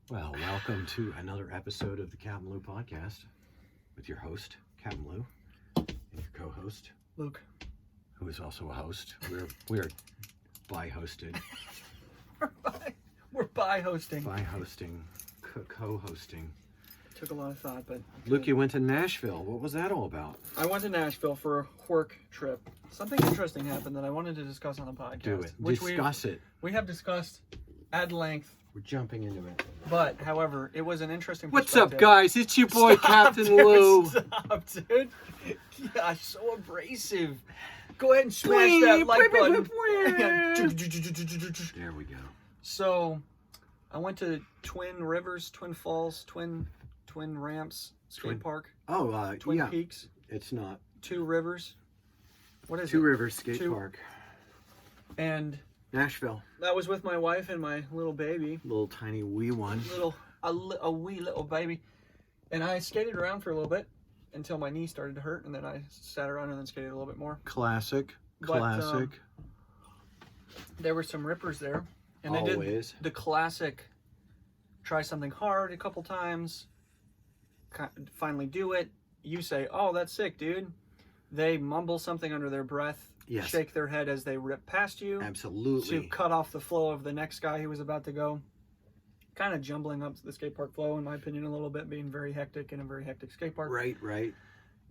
Well, welcome to another episode of the CapmLew podcast with your host, CapmLew, and your co-host, Luke, who is also a host. We're bi-hosted. we're bi-hosting. Bi-hosting, co-hosting. Took a lot of thought, but... Luke, you went to Nashville. What was that all about? I went to Nashville for a work trip. Something interesting happened that I wanted to discuss on the podcast. Do it. Which Discuss it. We have discussed at length. We're jumping into it. But, however, it was an interesting What's perspective. up, guys? It's your boy, Captain dude, Lou. Stop, dude. Gosh, so abrasive. Go ahead and smash that like button. There we go. So, I went to Twin Rivers, Twin Falls, Twin Ramps skate park. Oh, Twin yeah. Peaks. It's not. Two Rivers. What is it? Two Rivers Skate Park. And Nashville. that was with my wife and my little baby. Little tiny wee one. A wee little baby. And I skated around for a little bit until my knee started to hurt, and then I sat around and then skated a little bit more. Classic. There were some rippers there. And Always. they did the classic try something hard a couple times, finally do it. You say, "Oh, that's sick, dude." They mumble something under their breath, Yes. shake their head as they rip past you. Absolutely. To cut off the flow of the next guy who was about to go. Kind of jumbling up the skate park flow, in my opinion, a little bit, being very hectic in a very hectic skate park. Right.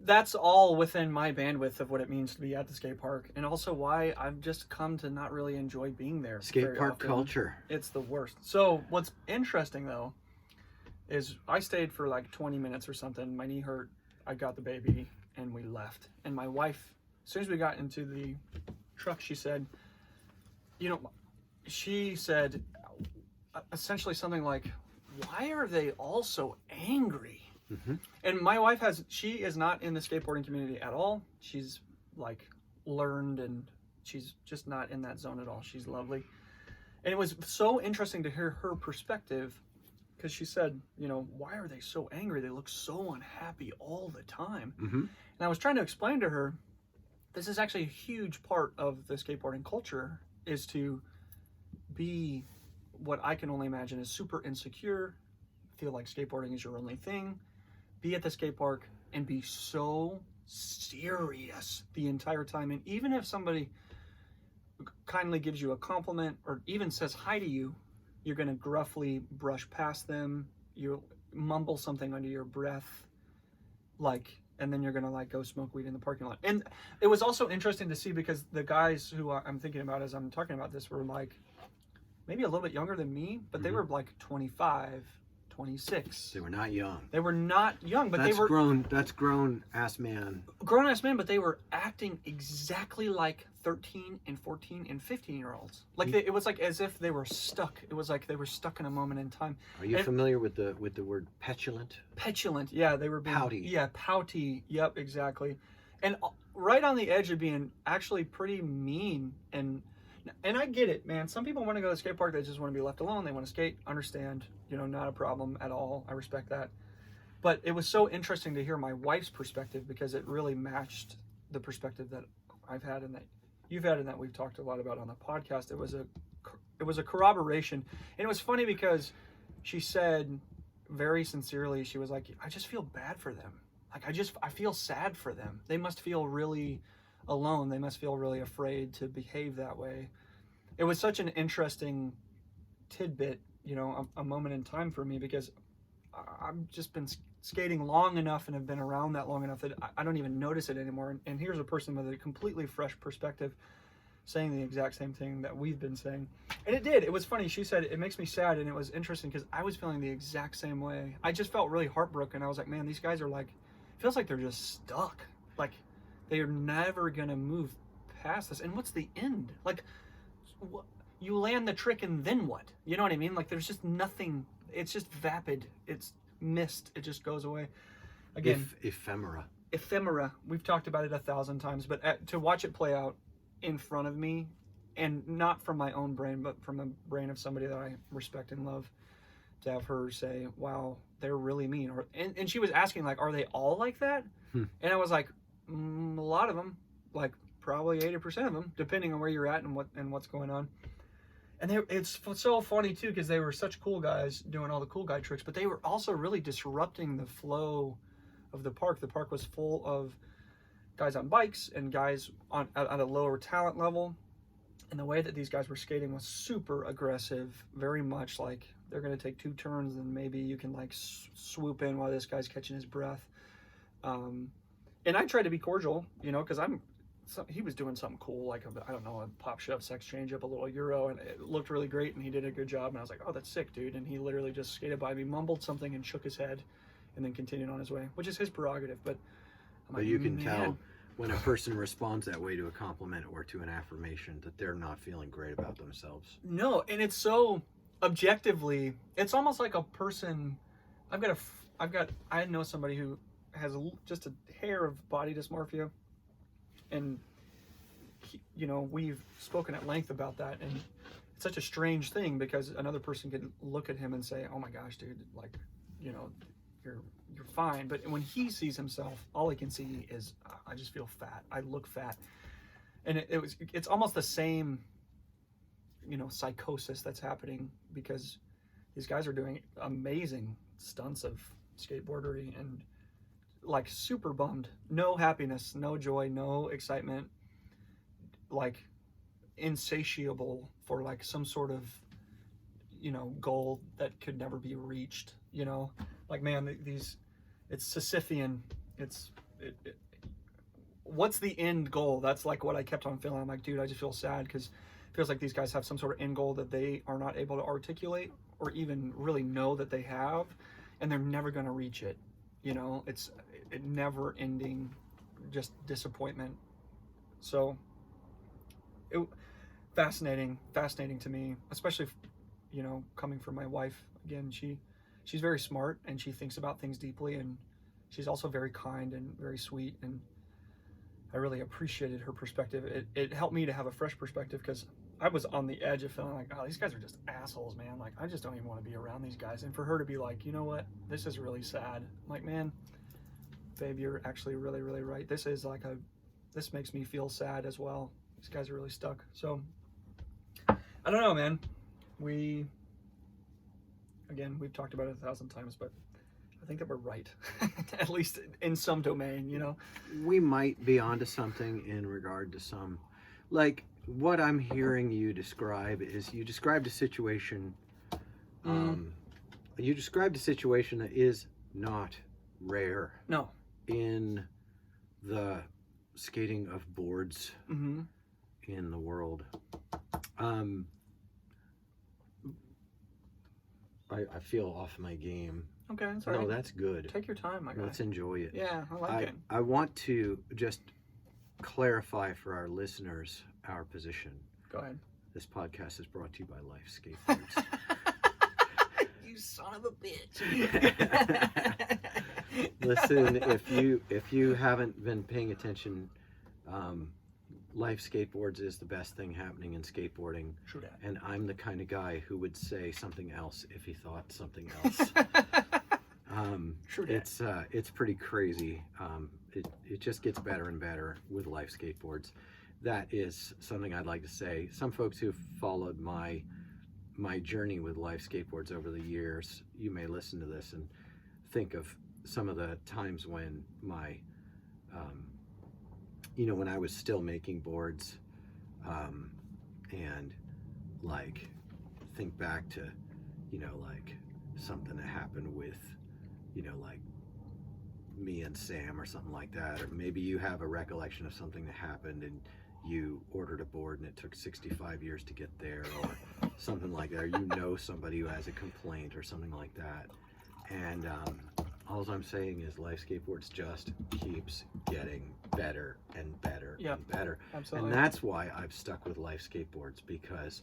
That's all within my bandwidth of what it means to be at the skate park, and also why I've just come to not really enjoy being there. Skate park often. culture. It's the worst. So what's interesting, though, is I stayed for like 20 minutes or something. My knee hurt. I got the baby, and we left. And my wife, as soon as we got into the truck, she said, essentially something like, "Why are they all so angry?" Mm-hmm. And my wife she is not in the skateboarding community at all. She's like learned, and she's just not in that zone at all. She's lovely. And it was so interesting to hear her perspective, because she said, "Why are they so angry? They look so unhappy all the time." Mm-hmm. And I was trying to explain to her, this is actually a huge part of the skateboarding culture, is to be what I can only imagine is super insecure, feel like skateboarding is your only thing, be at the skate park and be so serious the entire time. And even if somebody kindly gives you a compliment or even says hi to you, you're going to gruffly brush past them. You mumble something under your breath, and then you're going to go smoke weed in the parking lot. And it was also interesting to see, because the guys who I'm thinking about as I'm talking about this were maybe a little bit younger than me, but they were 25, 26. They were not young. They were not young, but they were That's grown-ass man. Grown-ass men, but they were acting exactly like 13 and 14 and 15-year-olds. It was as if they were stuck. It was like they were stuck in a moment in time. Are you familiar with the word petulant? Petulant, yeah, they were being pouty. Yeah, pouty. Yep, exactly. And right on the edge of being actually pretty mean. And I get it, man. Some people want to go to the skate park. They just want to be left alone. They want to skate. Understand. Not a problem at all. I respect that. But it was so interesting to hear my wife's perspective, because it really matched the perspective that I've had and that you've had and that we've talked a lot about on the podcast. It was a corroboration. And it was funny because she said very sincerely, she was like, "I just feel bad for them. I feel sad for them. They must feel really alone. They must feel really afraid to behave that way." It was such an interesting tidbit, a moment in time for me, because I've just been skating long enough and have been around that long enough that I don't even notice it anymore. And here's a person with a completely fresh perspective saying the exact same thing that we've been saying. And it did. It was funny. She said, "It makes me sad." And it was interesting because I was feeling the exact same way. I just felt really heartbroken. I was like, man, these guys are feels like they're just stuck. They're never going to move past this. And what's the end? You land the trick and then what? You know what I mean? There's just nothing. It's just vapid. It's mist. It just goes away. Again, ephemera. We've talked about it 1,000 times, but to watch it play out in front of me, and not from my own brain, but from the brain of somebody that I respect and love, to have her say, "Wow, they're really mean." And she was asking, "Are they all like that?" And I was like, a lot of them, probably 80% of them, depending on where you're at and what's going on. And it's so funny too, because they were such cool guys doing all the cool guy tricks, but they were also really disrupting the flow of the park. The park was full of guys on bikes and guys at a lower talent level. And the way that these guys were skating was super aggressive, very much like they're going to take 2 turns and maybe you can like swoop in while this guy's catching his breath. And I tried to be cordial, you know, because he was doing something cool, like I don't know, a pop shove, sex change up, a little Euro, and it looked really great, and he did a good job. And I was like, oh, that's sick, dude. And he literally just skated by me, mumbled something, and shook his head, and then continued on his way, which is his prerogative. But I'm But you can tell when a person responds that way to a compliment or to an affirmation that they're not feeling great about themselves. No, and it's so objectively, it's almost like a person. I know somebody who has just a hair of body dysmorphia, and you know, we've spoken at length about that, and it's such a strange thing because another person can look at him and say, "Oh my gosh, dude, like, you know, you're fine." But when he sees himself, all he can see is, "I just feel fat. I look fat," and it's almost the same, you know, psychosis that's happening because these guys are doing amazing stunts of skateboardery and like super bummed, no happiness, no joy, no excitement, like insatiable for like some sort of, you know, goal that could never be reached, you know, like, man, it's Sisyphean. What's the end goal? That's like what I kept on feeling. I'm like, dude, I just feel sad because it feels like these guys have some sort of end goal that they are not able to articulate or even really know that they have, and they're never going to reach it. You know, it's a never ending just disappointment. So fascinating to me, especially, you know, coming from my wife. Again, she's very smart and she thinks about things deeply, and she's also very kind and very sweet, and I really appreciated her perspective. It helped me to have a fresh perspective because I was on the edge of feeling like, oh, these guys are just assholes, man. Like, I just don't even want to be around these guys. And for her to be like, you know what, this is really sad. I'm like, man, babe, you're actually really, really right. This makes me feel sad as well. These guys are really stuck. So I don't know, man. We've talked about it 1,000 times, but I think that we're right, at least in some domain, you know. We might be onto something in regard to some, like, what I'm hearing you describe is you described a situation. You described a situation that is not rare. No. In the skating of boards in the world. I feel off my game. Okay, that's all right. No, that's good. Take your time, my guy. Let's enjoy it. Yeah, I like it. I want to just clarify for our listeners our position. Go ahead. This podcast is brought to you by Life Skateboards. You son of a bitch. Listen, if you haven't been paying attention, Life Skateboards is the best thing happening in skateboarding. True that. And I'm the kind of guy who would say something else if he thought something else. True that. It's pretty crazy. It just gets better and better with Life Skateboards. That is something I'd like to say. Some folks who've followed my journey with Life Skateboards over the years, you may listen to this and think of some of the times when when I was still making boards, and like think back to, like something that happened with, like me and Sam or something like that, or maybe you have a recollection of something that happened and you ordered a board and it took 65 years to get there, or something like that, or somebody who has a complaint or something like that. And all I'm saying is Life Skateboards just keeps getting better and better and better. Absolutely. And that's why I've stuck with Life Skateboards, because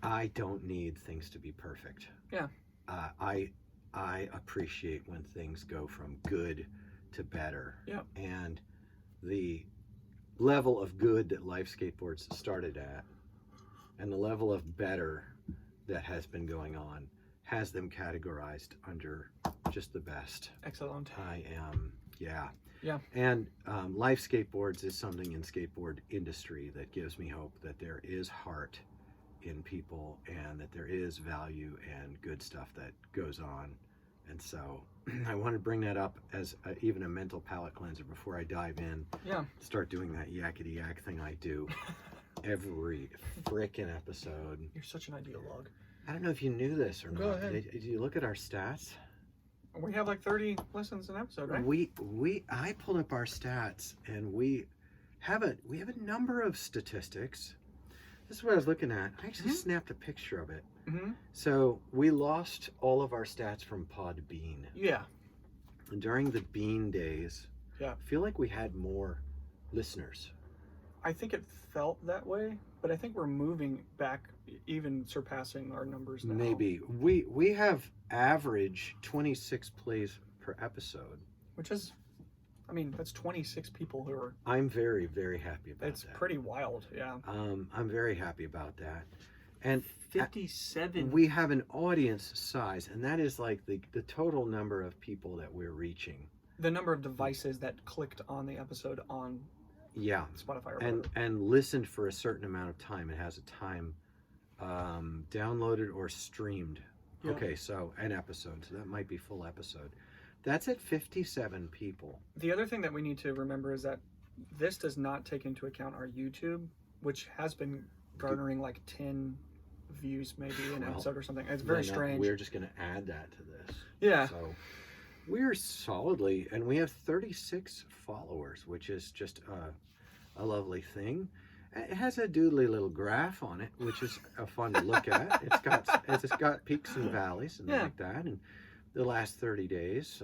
I don't need things to be perfect. Yeah. I appreciate when things go from good to better. Yeah. And the level of good that Life Skateboards started at and the level of better that has been going on has them categorized under just the best. Excellent. Yeah. And Life Skateboards is something in skateboard industry that gives me hope that there is heart in people, and that there is value and good stuff that goes on. And so I want to bring that up as even a mental palate cleanser before I dive in. Yeah. Start doing that yakety yak thing I do every frickin' episode. You're such an ideologue. I don't know if you knew this or not. Go ahead. Did you look at our stats? We have like 30 listens an episode, right? I pulled up our stats, and we have a number of statistics. This is what I was looking at. I actually snapped a picture of it. Mm-hmm. So we lost all of our stats from Podbean. Yeah. And during the Bean days, Yeah. I feel like we had more listeners. I think it felt that way, but I think we're moving back, even surpassing our numbers now. Maybe. We have average 26 plays per episode. Which is, I mean, that's 26 people who are... I'm very, very happy about It's that. pretty wild, yeah. I'm very happy about that. And 57. we have an audience size, and that is like the total number of people that we're reaching. The number of devices that clicked on the episode on Yeah. Spotify or whatever. And listened for a certain amount of time. It has a time downloaded or streamed. Yeah. Okay, so an episode. So that might be full episode. That's at 57 people. The other thing that we need to remember is that this does not take into account our YouTube, which has been garnering like 10 views maybe an Well, episode or something. It's very strange. We're just going to add that to this. Yeah. So we're solidly, and we have 36 followers, which is just a lovely thing. It has a doodly little graph on it, which is fun to look at. It's got peaks and valleys and like that. And the last 30 days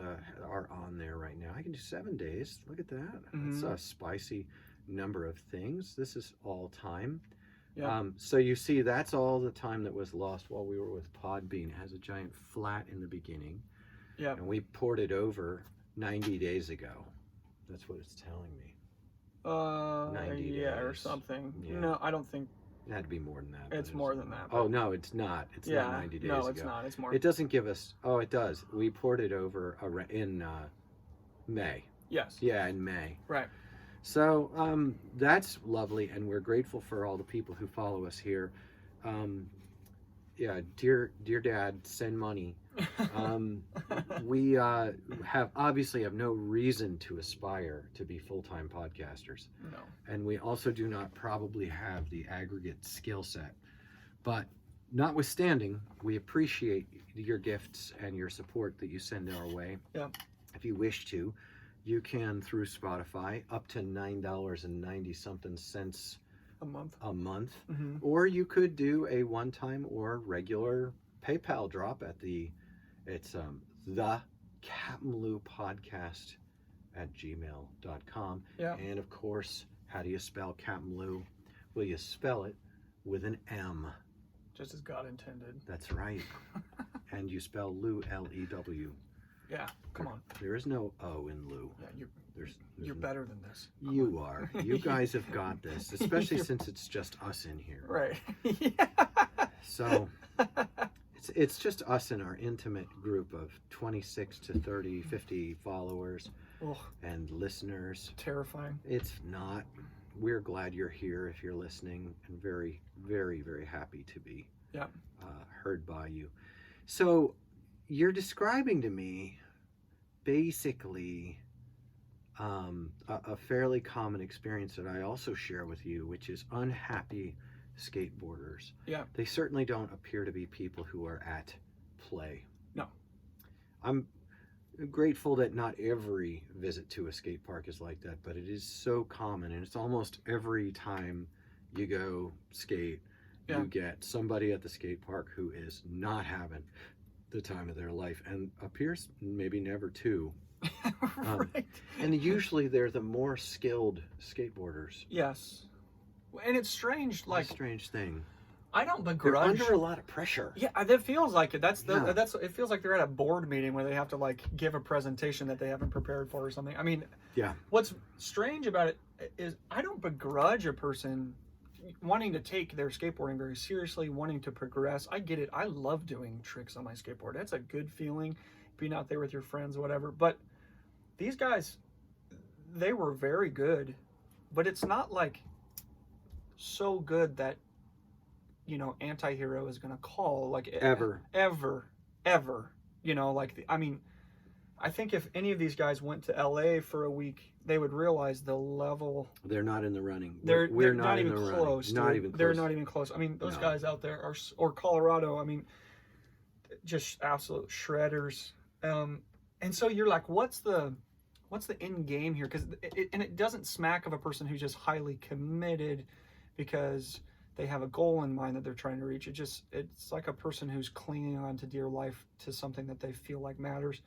are on there right now. I can do 7 days. Look at that. It's a spicy number of things. This is all time. Yeah. So you see, that's all the time that was lost while we were with Podbean. It has a giant flat in the beginning. Yeah. And we ported over 90 days ago. That's what it's telling me. 90 yeah, or days. something. Yeah. No, I don't think It had to be more than that. but it's more than that. Oh, no, it's not. It's not 90 days ago. No, it's not. It's more. It doesn't give us... Oh, it does. We ported over in May. Yes. Yeah, in May. Right. So that's lovely, and we're grateful for all the people who follow us here. Yeah, dear Dad, send money. We obviously have no reason to aspire to be full-time podcasters. No. And we also do not probably have the aggregate skill set. But notwithstanding, we appreciate your gifts and your support that you send our way. Yeah. If you wish to, you can, through Spotify, up to $9.90-something a month. Mm-hmm. Or you could do a one-time or regular PayPal drop at the CapmLew podcast at gmail.com. Yeah. And of course, how do you spell CapmLew? Well, you spell it with an M. Just as God intended. That's right. And you spell Lew, L-E-W. Yeah, come on. There is no O in Lew. Yeah, There's you're better than this. You are. You guys have got this, especially since it's just us in here. Right. Yeah. So it's just us and our intimate group of 26 to 30, 50 followers and listeners. Terrifying. It's not. We're glad you're here if you're listening, and very, very, very happy to be heard by you. So you're describing to me basically a fairly common experience that I also share with you, which is unhappy skateboarders. Yeah. They certainly don't appear to be people who are at play. No. I'm grateful that not every visit to a skate park is like that, but it is so common, and it's almost every time you go skate, you get somebody at the skate park who is not having the time of their life and appears maybe never to. Right. And usually they're the more skilled skateboarders. Yes. And it's strange, like It's a strange thing. I don't They're begrudge. under a lot of pressure. Yeah, that feels like it. That's Yeah. it feels like they're at a board meeting where they have to like give a presentation that they haven't prepared for or something. I mean, Yeah. what's strange about it is I don't begrudge a person wanting to take their skateboarding very seriously, wanting to progress. I get it. I love doing tricks on my skateboard. That's a good feeling, being out there with your friends, whatever. But these guys, they were very good, but it's not like so good that anti-hero is going to call, like, Ever. ever. Like, I mean, I think if any of these guys went to LA for a week, they would realize the level. They're not in the running. They're not even close. Not even close. They're not even close. I mean, those guys out there or Colorado, I mean, just absolute shredders. And so you're like, what's the end game here? Because it doesn't smack of a person who's just highly committed because they have a goal in mind that they're trying to reach. It's like a person who's clinging on to dear life to something that they feel like matters.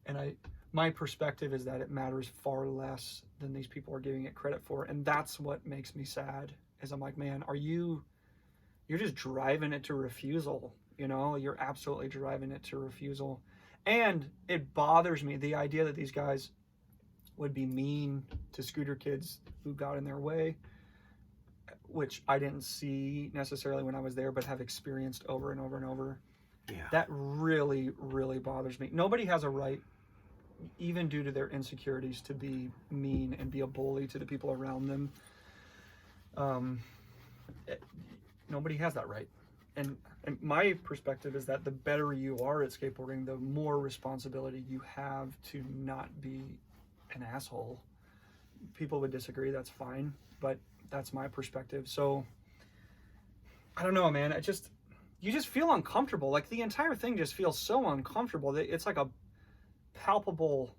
And my perspective is that it matters far less than these people are giving it credit for. And that's what makes me sad, is I'm like, man, you're just driving it to refusal. You're absolutely driving it to refusal. And it bothers me, the idea that these guys would be mean to scooter kids who got in their way, which I didn't see necessarily when I was there, but have experienced over and over and over. Yeah. That really, really bothers me. Nobody has a right, even due to their insecurities, to be mean and be a bully to the people around them. Nobody has that right. And my perspective is that the better you are at skateboarding, the more responsibility you have to not be an asshole. People would disagree, that's fine, but that's my perspective. So I don't know, man. You just feel uncomfortable. Like, the entire thing just feels so uncomfortable. It's like a palpable,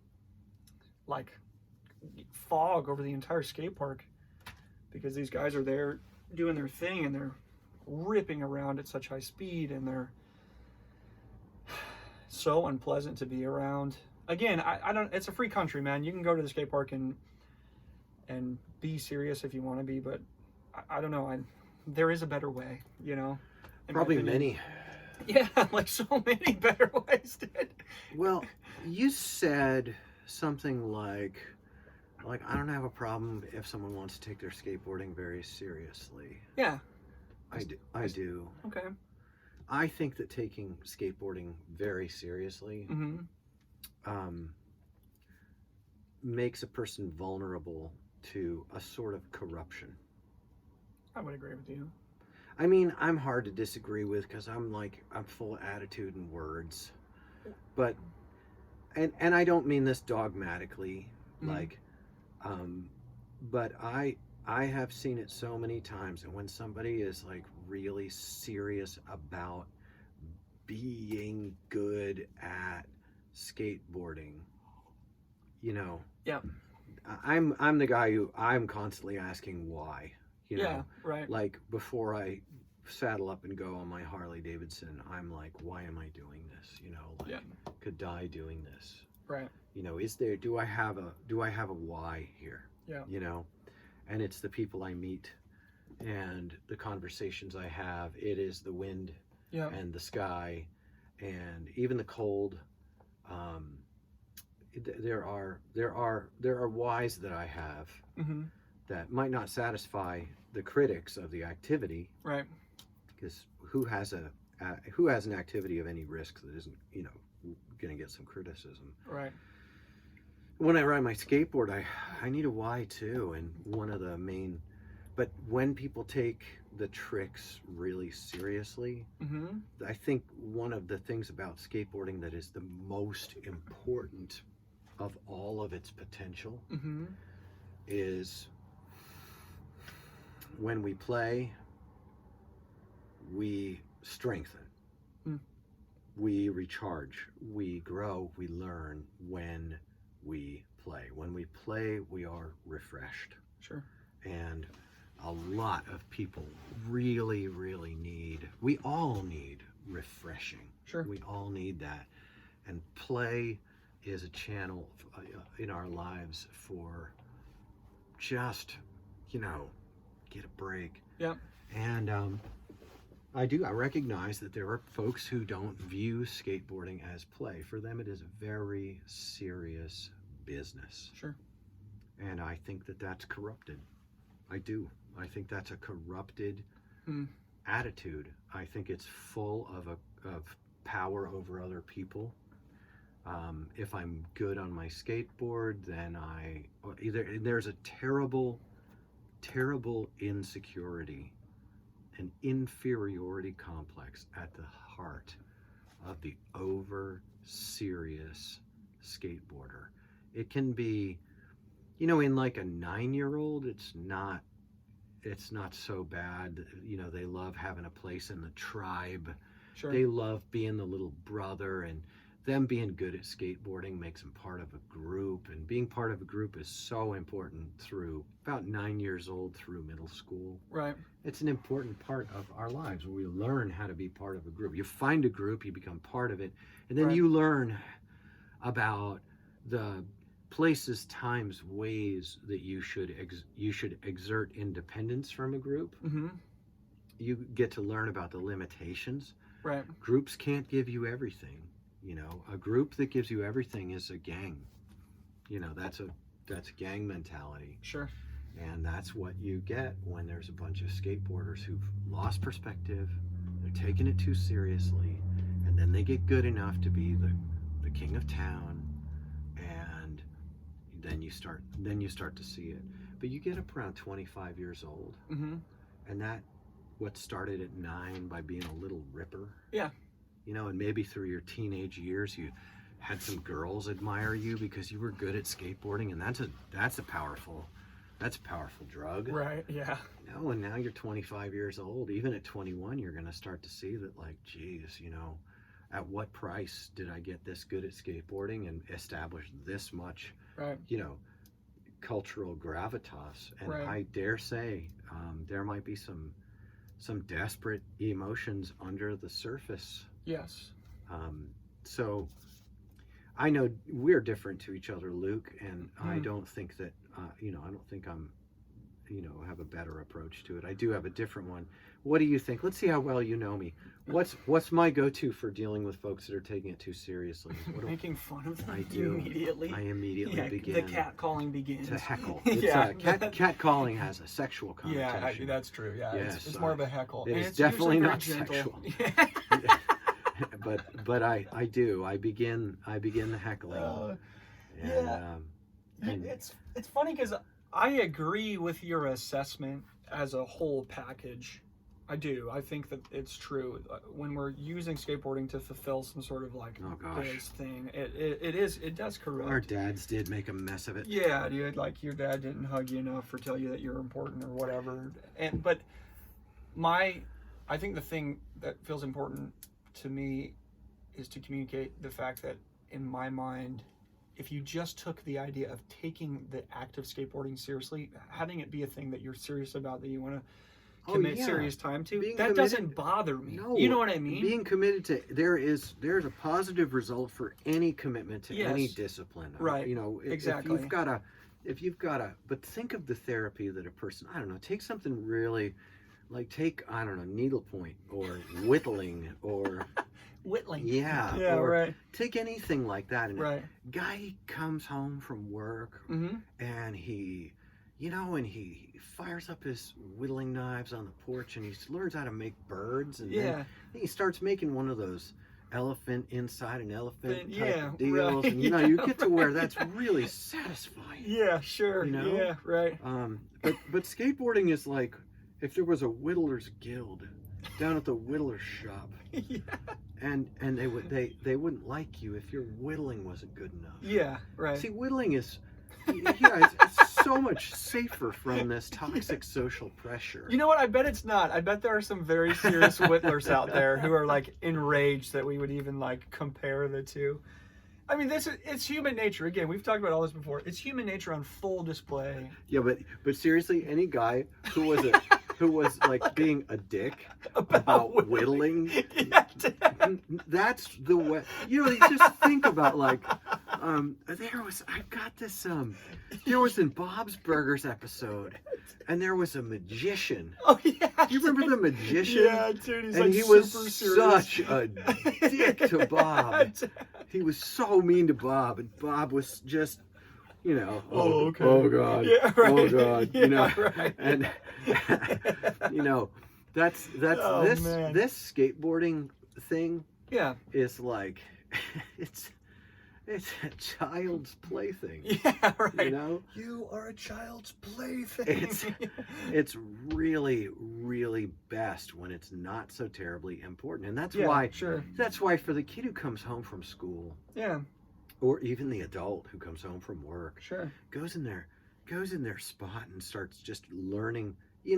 like, fog over the entire skate park because these guys are there doing their thing and they're ripping around at such high speed and they're so unpleasant to be around. Again, I don't. It's a free country, man. You can go to the skate park and be serious if you want to be, but I don't know. There is a better way, Probably many. Yeah, like so many better ways, dude. Well, you said something like I don't have a problem if someone wants to take their skateboarding very seriously. Yeah. I do. Okay. I think that taking skateboarding very seriously makes a person vulnerable to a sort of corruption. I would agree with you. I mean, I'm hard to disagree with because I'm full of attitude and words. But, and I don't mean this dogmatically, but I have seen it so many times, and when somebody is like really serious about being good at skateboarding, Yeah. I'm the guy who I'm constantly asking why, Yeah, right. Like, before I saddle up and go on my Harley Davidson, I'm like, why am I doing this? Could die doing this? Right. Do I have a why here? Yeah. And it's the people I meet and the conversations I have. It is the wind and the sky and even the cold. There are whys that I have that might not satisfy the critics of the activity. Right. Because who has an activity of any risk that isn't, going to get some criticism. Right. When I ride my skateboard, I need a why too, and but when people take the tricks really seriously, I think one of the things about skateboarding that is the most important of all of its potential is when we play, we strengthen. We recharge, we grow, we learn when we play. When we play, we are refreshed. Sure. And a lot of people really, really we all need refreshing. Sure. We all need that. And play is a channel in our lives for just, get a break. Yeah. And I recognize that there are folks who don't view skateboarding as play. For them, it is a very serious business. Sure. And I think that that's corrupted. I do. I think that's a corrupted attitude. I think it's full of power over other people. If I'm good on my skateboard, then there's a terrible, terrible insecurity an inferiority complex at the heart of the over serious skateboarder. It can be, you know, in like a 9-year-old, it's not so bad. You know, they love having a place in the tribe. Sure. They love being the little brother, and them being good at skateboarding makes them part of a group, and being part of a group is so important through about 9 years old through middle school. Right. It's an important part of our lives where we learn how to be part of a group. You find a group, you become part of it, and then Right. you learn about the places, times, ways that you should exert independence from a group. Mm-hmm. You get to learn about the limitations. Right. Groups can't give you everything. You know, a group that gives you everything is a gang. You know, that's a gang mentality. Sure. And that's what you get when there's a bunch of skateboarders who've lost perspective, they're taking it too seriously, and then they get good enough to be the king of town, and then you start to see it. But you get up around 25 years old, Mm-hmm. and that what started at 9 by being a little ripper. Yeah. You know, and maybe through your teenage years you had some girls admire you because you were good at skateboarding, and that's a powerful drug. Right. Yeah. You know, and now you're 25 years old. Even at 21, you're going to start to see that, like, geez, you know, at what price did I get this good at skateboarding and establish this much, Right. you know, cultural gravitas? And Right. I dare say there might be some desperate emotions under the surface. Yes. So I know we're different to each other, Luke, and I Mm. don't think that, you know, I don't think I'm, you know, have a better approach to it. I do have a different one. What do you think? Let's see how well you know me. What's my go-to for dealing with folks that are taking it too seriously? Making fun of them I do. immediately. I immediately Yeah, begin the cat calling begins. to heckle. Yeah. Cat calling has a sexual Yeah, connotation. that's true. Yeah, Yes, it's more of a heckle. it And is it's definitely usually not very gentle. sexual. but I do. I begin the heckling. Yeah. And It's funny because I agree with your assessment as a whole package. I do. I think that it's true. When we're using skateboarding to fulfill some sort of like Oh, gosh. biz thing, it does correct. our dads did make a mess of it. Yeah, dude. Like your dad didn't hug you enough or tell you that you're important or whatever. But I think the thing that feels important to me is to communicate the fact that in my mind, if you just took the idea of taking the act of skateboarding seriously, having it be a thing that you're serious about, that you want to commit serious time to, Being that committed- doesn't bother me. No, You know what I mean? Being committed to there's a positive result for any commitment to any Yes. discipline. Right. You know, Exactly. if you've got a, but think of the therapy that a person, I don't know, take something really, like take, I don't know, needlepoint or whittling or Whittling. yeah, or right. take anything like that. And Right. a guy comes home from work Mm-hmm. and he fires up his whittling knives on the porch and he learns how to make birds, and Yeah. then he starts making one of those elephant inside an elephant type Yeah, deals, right. and you know, Yeah, you get to where right. that's really satisfying. Yeah, sure. You know? Yeah, right. But skateboarding is like if there was a whittler's guild down at the whittler's shop, Yeah. and they wouldn't like you if your whittling wasn't good enough. Yeah, right. See, whittling is, it's so much safer from this toxic social pressure. You know what? I bet it's not. I bet there are some very serious whittlers out there who are like enraged that we would even like compare the two. I mean, it's human nature. Again, we've talked about all this before. It's human nature on full display. Yeah, but seriously, any guy who was like being a dick about whittling, Yeah, that's the way. You know, you just think about like, there was in Bob's Burgers episode, and there was a magician. Oh yeah. You remember the magician? Yeah, dude. He's And like he was super serious. such a dick to Bob. He was so mean to Bob, and Bob was just, you know, Oh, okay. oh God, Yeah, right. oh God, Yeah, you know, right. and you know, that's Oh, this man. this skateboarding thing Yeah. is like, it's It's a child's plaything. Yeah, right. You know? You are a child's plaything. It's really, really best when it's not so terribly important. And that's Yeah, why sure. that's why for the kid who comes home from school, Yeah, or even the adult who comes home from work, sure. goes in their spot and starts just learning. We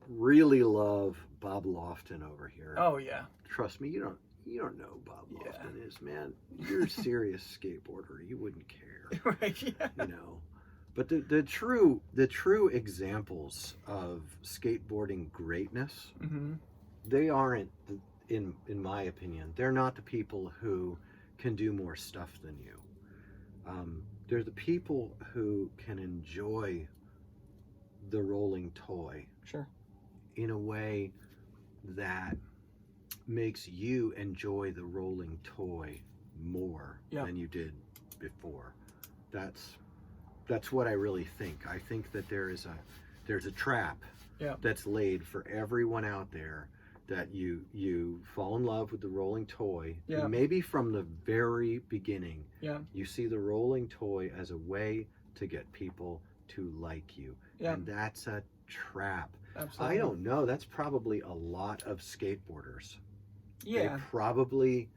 really love Bob Lofton over here. Oh yeah. Trust me, you don't know who Bob Yeah. Lofton is, man. You're a serious skateboarder. You wouldn't care. Right. Yeah. But the true examples of skateboarding greatness, Mm-hmm. they aren't, in my opinion, they're not the people who can do more stuff than you. They're the people who can enjoy the rolling toy Sure. in a way that makes you enjoy the rolling toy more than you did before. That's what I really think. I think that there's a trap that's laid for everyone out there, that you fall in love with the rolling toy. And maybe from the very beginning, you see the rolling toy as a way to get people to like you. And that's a trap. Absolutely. I don't know. That's probably a lot of skateboarders. Yeah. They probably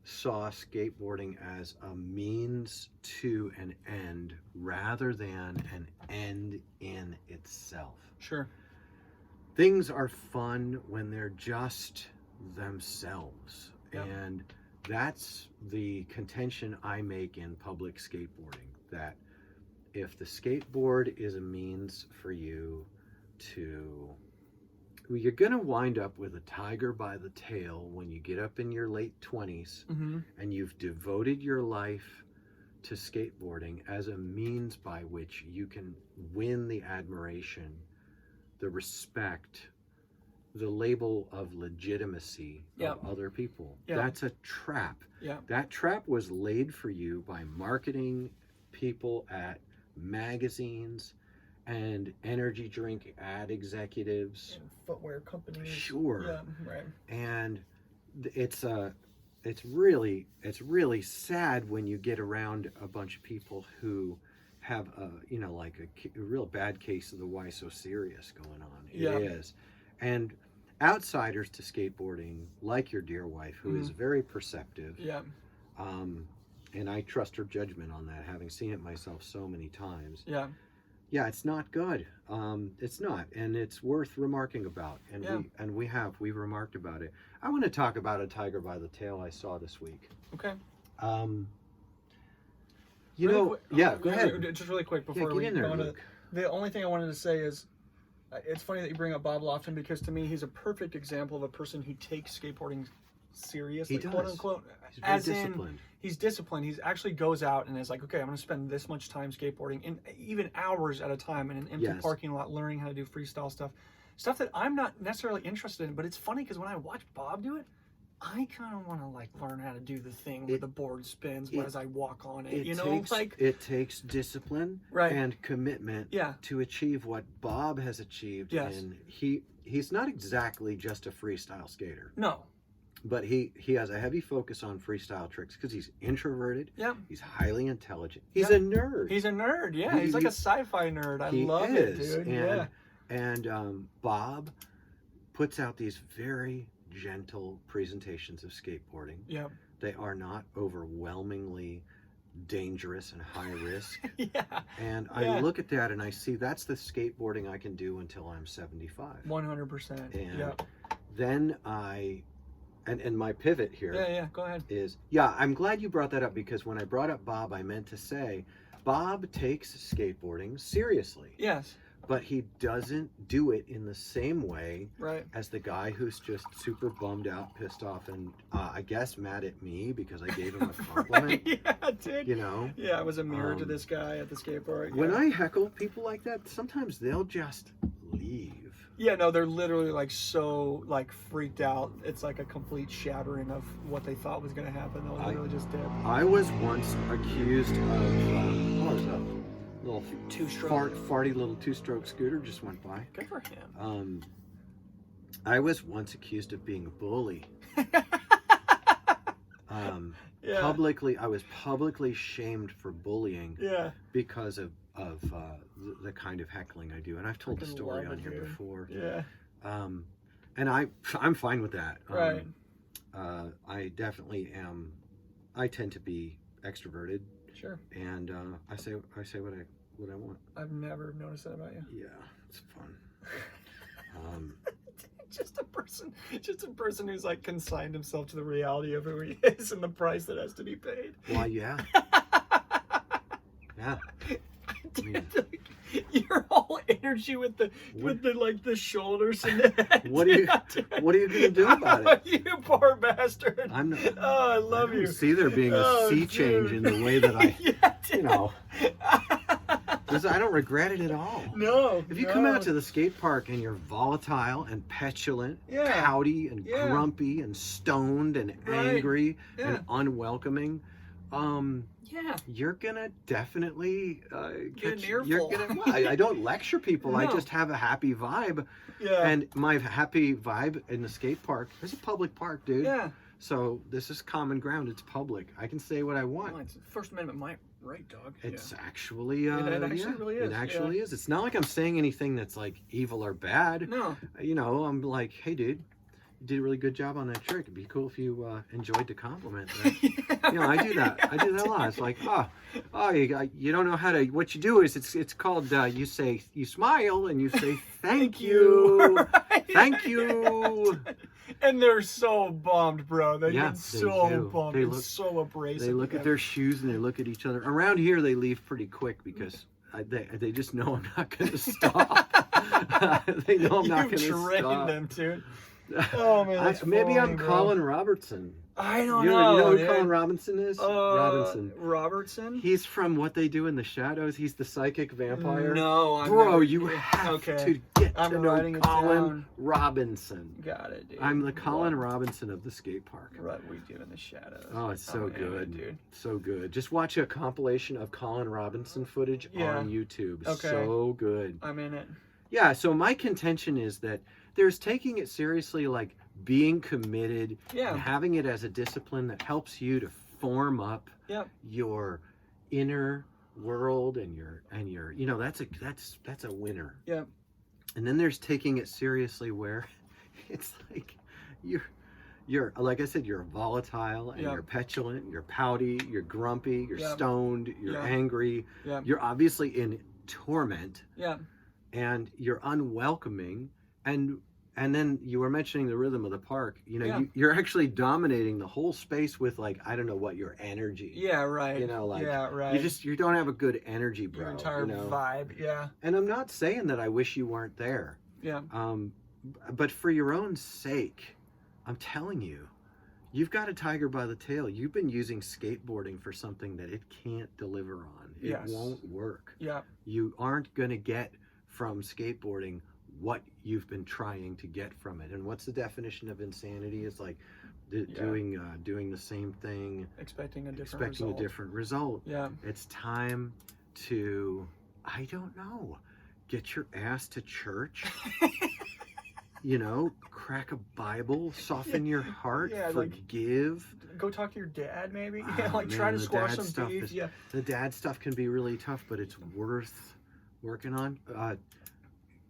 saw skateboarding as a means to an end rather than an end in itself. Sure. Things are fun when they're just themselves. Yep. And that's the contention I make in public skateboarding, that if the skateboard is a means for you to, you're going to wind up with a tiger by the tail when you get up in your late 20s and you've devoted your life to skateboarding as a means by which you can win the admiration, the respect, the label of legitimacy of other people. That's a trap. That trap was laid for you by marketing people at magazines and energy drink ad executives and footwear companies. Sure. Yeah, right. And it's really sad when you get around a bunch of people who have a real bad case of the why so serious going on. It is. And outsiders to skateboarding, like your dear wife, who is very perceptive. And I trust her judgment on that, having seen it myself so many times. Yeah, it's not good. It's not, and it's worth remarking about. And we've remarked about it. I want to talk about a tiger by the tail I saw this week. Okay. Go ahead. Just really quick before we go on. The only thing I wanted to say is, it's funny that you bring up Bob Lofton, because to me he's a perfect example of a person who takes skateboarding seriously, quote unquote. He's very disciplined. He's disciplined. He actually goes out and is like, okay, I'm going to spend this much time skateboarding, and even hours at a time in an empty parking lot, learning how to do freestyle stuff that I'm not necessarily interested in. But it's funny because when I watch Bob do it, I kind of want to learn how to do the thing where the board spins as I walk on it. It takes discipline and commitment to achieve what Bob has achieved. And he's not exactly just a freestyle skater. No. But he has a heavy focus on freestyle tricks because he's introverted. He's highly intelligent. He's a nerd. He's a nerd. Yeah, he's like a sci-fi nerd. I love it, dude. And Bob puts out these very gentle presentations of skateboarding. They are not overwhelmingly dangerous and high risk. And I look at that and I see that's the skateboarding I can do until I'm 75. 100%. And then and my pivot here go ahead. Is I'm glad you brought that up, because when I brought up Bob, I meant to say Bob takes skateboarding seriously. Yes. But he doesn't do it in the same way as the guy who's just super bummed out, pissed off, and I guess mad at me because I gave him a compliment. Dude. Yeah, I was a mirror to this guy at the skate park. When I heckle people like that, sometimes they'll just leave. Yeah, no, they're literally so freaked out. It's like a complete shattering of what they thought was going to happen. They'll literally just dip. I was once accused of what was that? Little farty little two-stroke scooter just went by. Good for him. I was once accused of being a bully. Yeah. Publicly, I was publicly shamed for bullying Yeah. because of the kind of heckling I do, and I've told the Fucking story love on it, here dude. before. Yeah. And I'm fine with that. Right. I definitely am. I tend to be extroverted, Sure. and I say what I want. I've never noticed that about you. Yeah, it's fun. Just a person who's like consigned himself to the reality of who he is and the price that has to be paid. Why, yeah. Yeah. Your whole energy with the like the shoulders and the head. What are you gonna do about it? You poor bastard. I'm not. Oh, I love I don't you. see there being a sea change in the way that I, Yeah, you know. I don't regret it at all. No. If you come out to the skate park and you're volatile and petulant, Yeah. pouty and Yeah. grumpy and stoned and Right. angry Yeah. and unwelcoming, Yeah. you're gonna definitely Get an you're earful. gonna. Well, I don't lecture people. I No. just have a happy vibe, Yeah. and my happy vibe in the skate park. There's a public park, dude. Yeah. So this is common ground. It's public. I can say what I want. Well, it's First Amendment, my right, dog. It's actually, It actually really is, It actually is. It's not like I'm saying anything that's like evil or bad. No. You know, I'm like, hey, dude, you did a really good job on that trick. It'd be cool if you enjoyed the compliment. You know, I do that. I do that a lot. It's like, you don't know how to. What you do is it's called. You smile and you say thank you, Right. thank you. And they're so bummed, bro. They Yeah, get they so do. bummed. They It's look- so abrasive. They look at their shoes and they look at each other. Around here, they leave pretty quick because they just know I'm not going to stop. They know I'm not going to You've trained stop. them, dude. Oh man, that's Maybe funny, I'm bro. Colin Robertson. I don't You know. know who dude. Colin Robinson is? Robinson. Robertson? He's from What They Do in the Shadows. He's the psychic vampire. No, I'm Bro, never- you have okay. to get I'm to know writing it Colin down. Robinson. Got it, dude. I'm the Colin Robinson of the skate park. What we do in the shadows. Oh, it's so yeah, good, dude. So good. Just watch a compilation of Colin Robinson footage Yeah. on YouTube. Okay. So good. I'm in it. Yeah, so my contention is that there's taking it seriously, like being committed Yeah. and having it as a discipline that helps you to form up Yep. your inner world and your you know, that's a winner. Yep. And then there's taking it seriously where it's like you're like I said, you're volatile and Yep. you're petulant, you're pouty, you're grumpy, you're Yep. stoned, you're Yep. angry, Yep. you're obviously in torment, Yep. and you're unwelcoming, and then you were mentioning the rhythm of the park. You know, Yeah. you're actually dominating the whole space with, like, I don't know what, your energy. Yeah, right. You know, like, yeah, right. you don't have a good energy, bro. Your entire you know? vibe. Yeah. And I'm not saying that I wish you weren't there. Yeah. But for your own sake, I'm telling you, you've got a tiger by the tail. You've been using skateboarding for something that it can't deliver on. It Yes. won't work. Yeah. You aren't going to get from skateboarding what you've been trying to get from it. And what's the definition of insanity? It's like doing the same thing, Expecting a different expecting result. a different result. Yeah. It's time to, I don't know, get your ass to church. You know, crack a Bible, soften your heart, Yeah, like- forgive. Go talk to your dad, maybe. Oh, Yeah, like try man, to the squash dad some stuff beef. is- Yeah. The dad stuff can be really tough, but it's worth working on.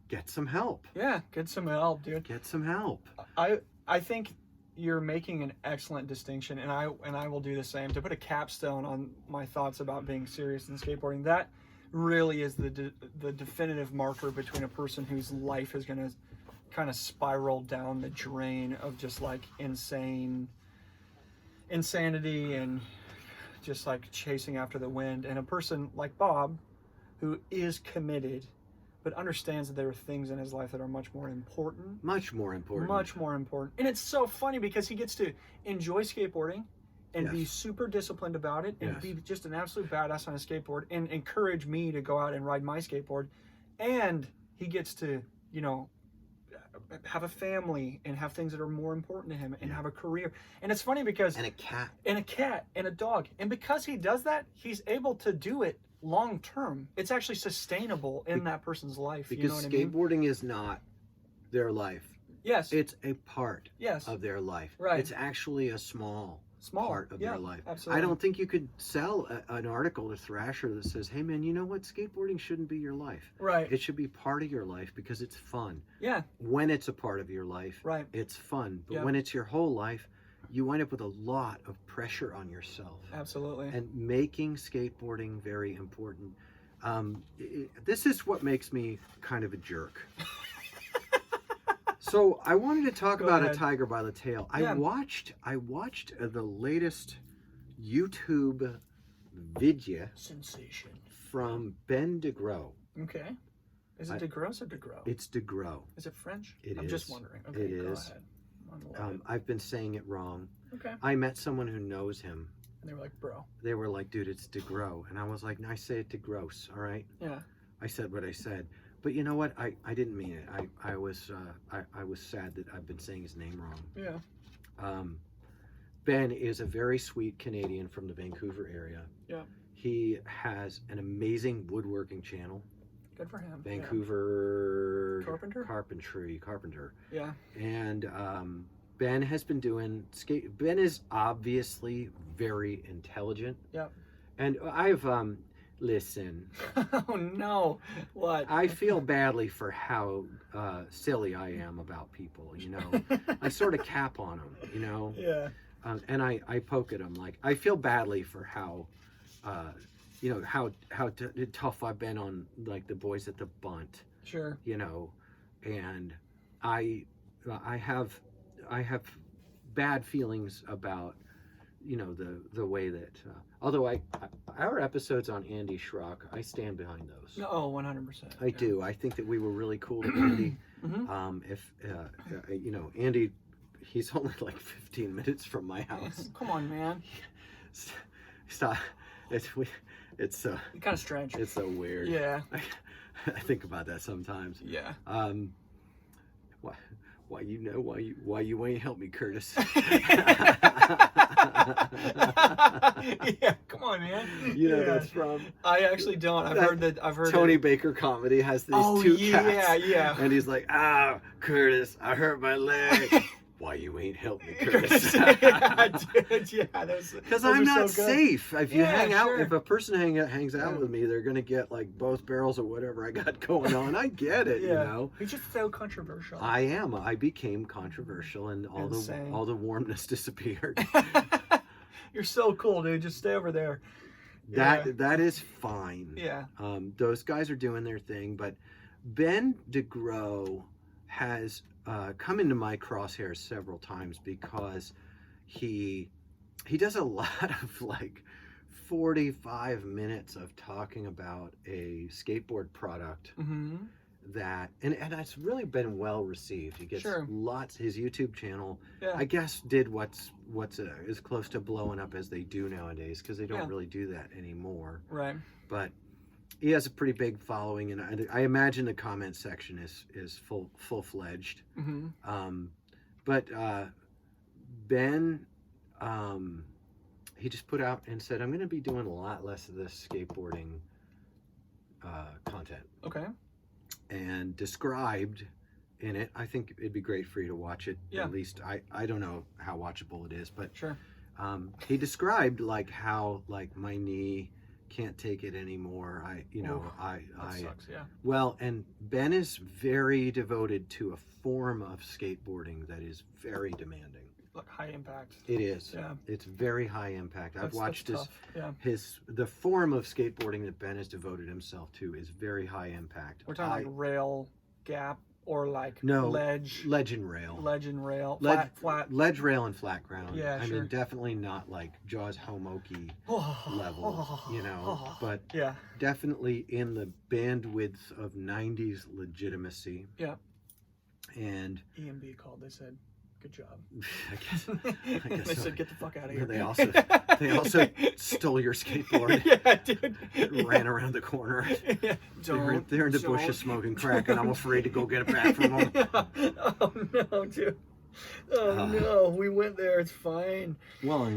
Get some help. Yeah. Get some help, dude. Get some help. I think you're making an excellent distinction, and I will do the same. To put a capstone on my thoughts about being serious in skateboarding, that really is the definitive marker between a person whose life is going to kind of spiral down the drain of just like insanity and just like chasing after the wind, and a person like Bob who is committed but understands that there are things in his life that are much more important. Much more important. Much more important. And it's so funny because he gets to enjoy skateboarding and be Yes. super disciplined about it and Yes. be just an absolute badass on a skateboard and encourage me to go out and ride my skateboard. And he gets to, you know, have a family and have things that are more important to him and Yeah. have a career. And it's funny because And a cat. and a cat and a dog. And because he does that, he's able to do it long term. It's actually sustainable in that person's life. Because You know what I mean? skateboarding is not their life. Yes. It's a part Yes. of their life. Right. It's actually a small small part of yeah, your life. Absolutely. I don't think you could sell an article to Thrasher that says, hey man, you know what? Skateboarding shouldn't be your life. Right. It should be part of your life because it's fun. Yeah. When it's a part of your life, right. It's fun. But Yeah. when it's your whole life, you wind up with a lot of pressure on yourself. Absolutely. And making skateboarding very important. This is what makes me kind of a jerk. So I wanted to talk about ahead. A Tiger by the Tail. Yeah. I watched the latest YouTube video sensation from Ben DeGros. Okay. Is it DeGros or DeGros? It's DeGros. Is it French? It I'm is. just wondering. Okay, It go is. ahead. I've been saying it wrong. Okay. I met someone who knows him. And they were like, bro. They were like, dude, it's DeGros. And I was like, I say it DeGros, all right? Yeah. I said what I said. But you know what? I didn't mean it. I was sad that I've been saying his name wrong. Yeah. Ben is a very sweet Canadian from the Vancouver area. Yeah. He has an amazing woodworking channel. Good for him. Vancouver Carpenter. Carpenter. Yeah. And Ben has been doing skate. Ben is obviously very intelligent. Yeah. And I've listen. Oh no! What? I feel badly for how silly I am about people. You know, I sort of cap on them. You know. Yeah. And I poke at them like I feel badly for how, you know, how tough I've been on like the boys at the bunt. Sure. You know, and I have bad feelings about, you know, the way that although our episodes on Andy Schrock, I stand behind those. No, 100%. I do. I think that we were really cool to Andy. Mm-hmm. If you know, Andy, he's only like 15 minutes from my house. Come on, man. Stop. It's kind of strange. It's so weird. Yeah. I think about that sometimes. Yeah. Why you ain't help me, Curtis? Yeah, come on, man. You know that's from. I actually don't. I've heard Tony it. Baker comedy has these two cats. Yeah. And he's like, Curtis, I hurt my leg. Why you ain't help me, Curtis? Yeah, dude, yeah, because I'm not so safe. If you hang out, sure. if a person hangs out with me, they're gonna get like both barrels of whatever I got going on. I get it, you know. You're just so controversial. I am. I became controversial, and all the warmness disappeared. You're so cool, dude. Just stay over there. That is fine. Yeah. Those guys are doing their thing, but Ben DeGros has come into my crosshairs several times because he does a lot of like 45 minutes of talking about a skateboard product that and it's really been well received. He gets lots. His YouTube channel, I guess, did what's as close to blowing up as they do nowadays because they don't really do that anymore. Right. But he has a pretty big following, and I imagine the comment section is full-fledged. But Ben, he just put out and said, I'm going to be doing a lot less of this skateboarding content. Okay. And described in it, I think it'd be great for you to watch it. Yeah. At least I don't know how watchable it is, but sure. He described like how like my knee can't take it anymore. That sucks, yeah. Well, and Ben is very devoted to a form of skateboarding that is very demanding. Like high impact. It is. Yeah. It's very high impact. I've watched the form of skateboarding that Ben has devoted himself to is very high impact. We're talking like rail, gap, or like ledge and rail. Flat. Ledge, rail, and flat ground. Yeah, I mean, definitely not like Jaws Homoki level, you know, but definitely in the bandwidth of 90s legitimacy. Yeah. And EMB called, they said, good job. I guess they so. said, get the fuck out of here. They also stole your skateboard. Yeah, dude. Ran around the corner. Yeah. They're in the bushes smoking crack, and I'm afraid to go get it back from them. Oh no, dude. Oh no, we went there. It's fine. Well,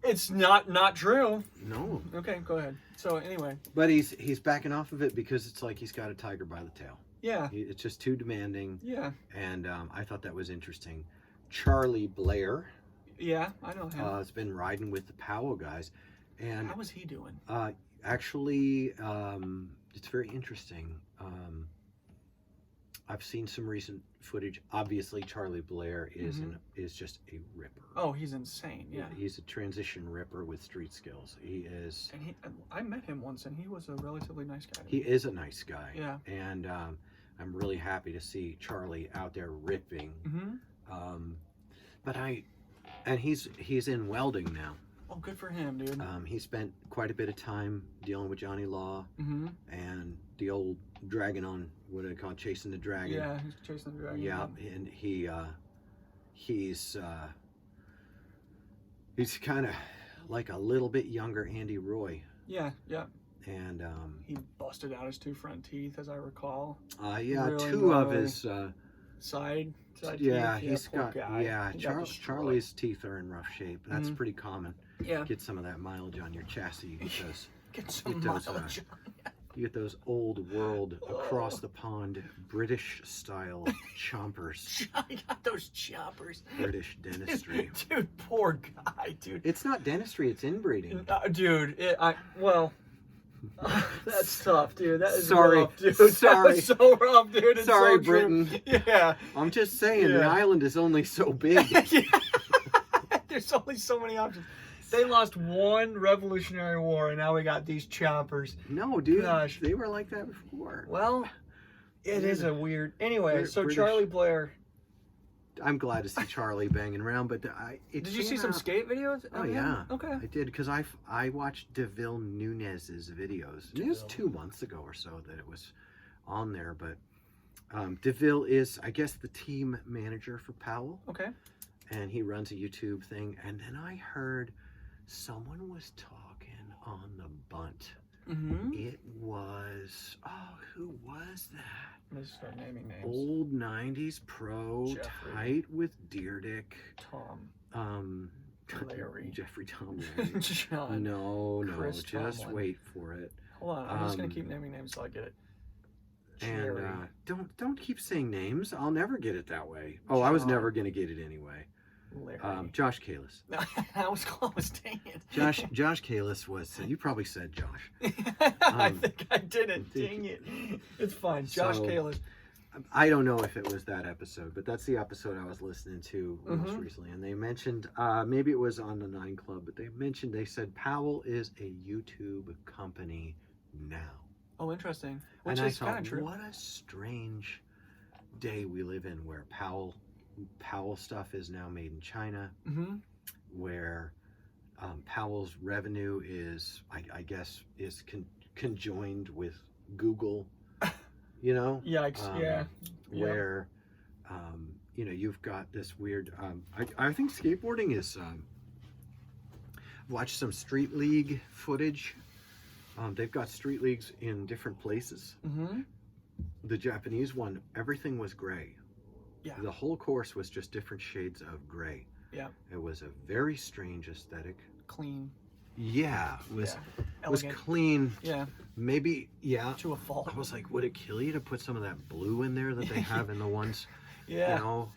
it's not true. No. Okay, go ahead. So anyway. But he's backing off of it because it's like he's got a tiger by the tail. Yeah. It's just too demanding. Yeah. And I thought that was interesting. Charlie Blair. Yeah, I know him. Has been riding with the Powell guys, and How is he doing? actually, it's very interesting. I've seen some recent footage. Obviously, Charlie Blair is just a ripper. Oh, he's insane. Yeah. He's a transition ripper with street skills. He is. And I met him once, and he was a relatively nice guy. He is a nice guy. Yeah. And I'm really happy to see Charlie out there ripping. And he's in welding now. Oh, good for him, dude. He spent quite a bit of time dealing with Johnny Law and the old dragon on, what do they call it, chasing the dragon. Yeah, he's chasing the dragon. Yeah, and he's kind of like a little bit younger Andy Roy. Yeah, yeah. And he busted out his 2 front teeth, as I recall. Yeah, really 2 of his side yeah, teeth. he's Poor got guy. yeah. He got Charlie's teeth are in rough shape. That's pretty common. Yeah. Get some of that mileage on your chassis because Get some mileage. you get those old world across the pond British style chompers. I got those choppers. British dentistry. Dude, poor guy, dude. It's not dentistry, it's inbreeding. Dude, that's tough, dude. That is Sorry. rough, dude. Sorry. That was so rough, dude. It's Sorry, so true. Britain. Yeah. I'm just saying, Yeah. the island is only so big. Yeah. There's only so many options. They lost one Revolutionary War, and now we got these choppers. No, dude. Gosh. They were like that before. Well, it is a weird... Anyway, so British. Charlie Blair... I'm glad to see Charlie banging around, but Did you see some skate videos? Oh, yeah. Okay. I did, because I watched DeVille Nunez's videos. It was 2 months ago or so that it was on there, but DeVille is, I guess, the team manager for Powell. Okay. And he runs a YouTube thing, and then I heard someone was talking on the bunt. It was, who was that? Let's start naming names. Old 90s pro, Jeffrey. tight with Deerdick. Tom. Larry. Jeffrey Tom Larry. John. No, Chris just Tomlin. wait for it. Hold on, I'm just gonna keep naming names till I get it. Jerry. And don't keep saying names. I'll never get it that way. Oh, I was John. never gonna get it anyway. Larry. Josh Kalis. I was close, dang it. Josh Kalis was. You probably said Josh. I think I didn't. Dang it. It's fine. Josh Kalis. I don't know if it was that episode, but that's the episode I was listening to most recently. And they mentioned, maybe it was on the 9 Club, but they said Powell is a YouTube company now. Oh, interesting. Which and is kind of true. What a strange day we live in, where Powell stuff is now made in China, where Powell's revenue is, I guess, is conjoined with Google. You know? Yikes, yeah. Where, you've got this weird, I think skateboarding is, watch some Street League footage. They've got street leagues in different places. The Japanese one, everything was gray. Yeah. The whole course was just different shades of gray. Yeah. It was a very strange aesthetic. Clean. Yeah, it was Elegant. Clean. Yeah. Maybe, yeah. To a fault. I was like, would it kill you to put some of that blue in there that they have in the ones? Yeah. You know?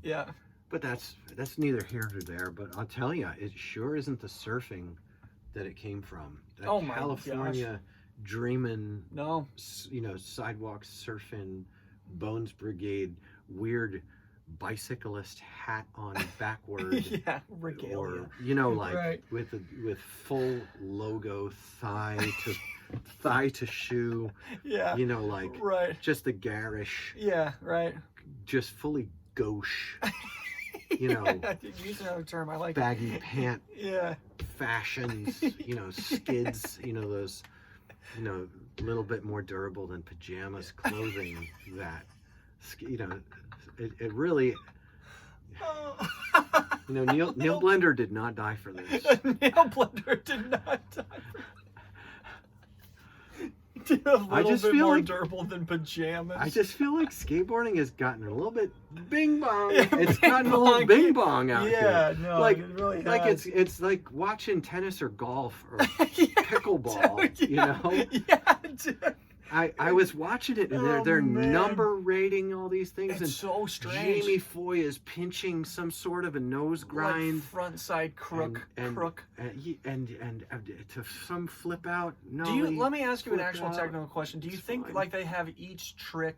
Yeah. But that's neither here nor there. But I'll tell you, it sure isn't the surfing that it came from. That Oh my California dreaming, No. Sidewalk surfing, Bones Brigade, weird bicyclist hat on backward. Yeah, regalia. Or Right. with full logo thigh to shoe. Yeah. Right. Just the garish. Yeah, right. Just fully gauche. Use another term. I like baggy pant. Yeah. Fashions. Skids. Those. A little bit more durable than pajamas clothing. That. It really. Neil Blender did not die for this. Neil Blender did not die for this. A little bit more durable than pajamas. I just feel like skateboarding has gotten a little bit bing bong. It's gotten a little bing bong out here. Yeah, no, it really like has. it's like watching tennis or golf or pickleball. Dude, yeah. Yeah, dude. I was watching it, and they're man. number rating all these things, It's and so strange. Jamie Foy is pinching some sort of a nose grind, like front side crook. and to some flip out. No, Let me ask you an flip actual out. technical question. Do you It's think fine. like they have each trick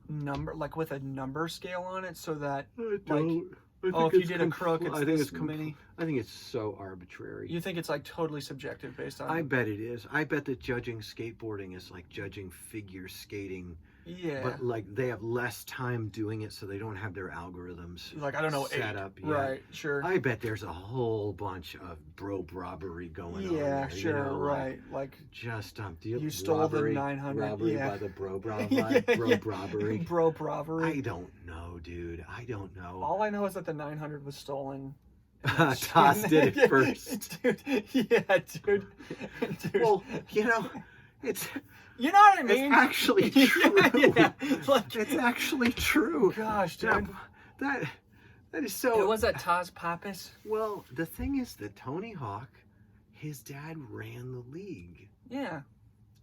number like with a number scale on it so that I like don't. I oh think if you it's did a crook it's I think this it's many? I think it's so arbitrary. You think it's like totally subjective based on I bet it is. I bet that judging skateboarding is like judging figure skating. yeah. But like they have less time doing it, so they don't have their algorithms Like I don't know set 8. up yet. Right, sure. I bet there's a whole bunch of bro robbery going on. Yeah, there, sure, you know, right. Like just you stole the 900. robbery Yeah. by the bro Yeah, yeah. robbery. Bro robbery. I don't know, dude. I don't know. All I know is that the 900 was stolen. Toss did it first. Dude, yeah, dude. Well, you know, it's you know what I mean? it's actually true. yeah, like, It's actually true. gosh, dude. That is so. It was that Taz Pappas. Well, the thing is that Tony Hawk, his dad ran the league. Yeah.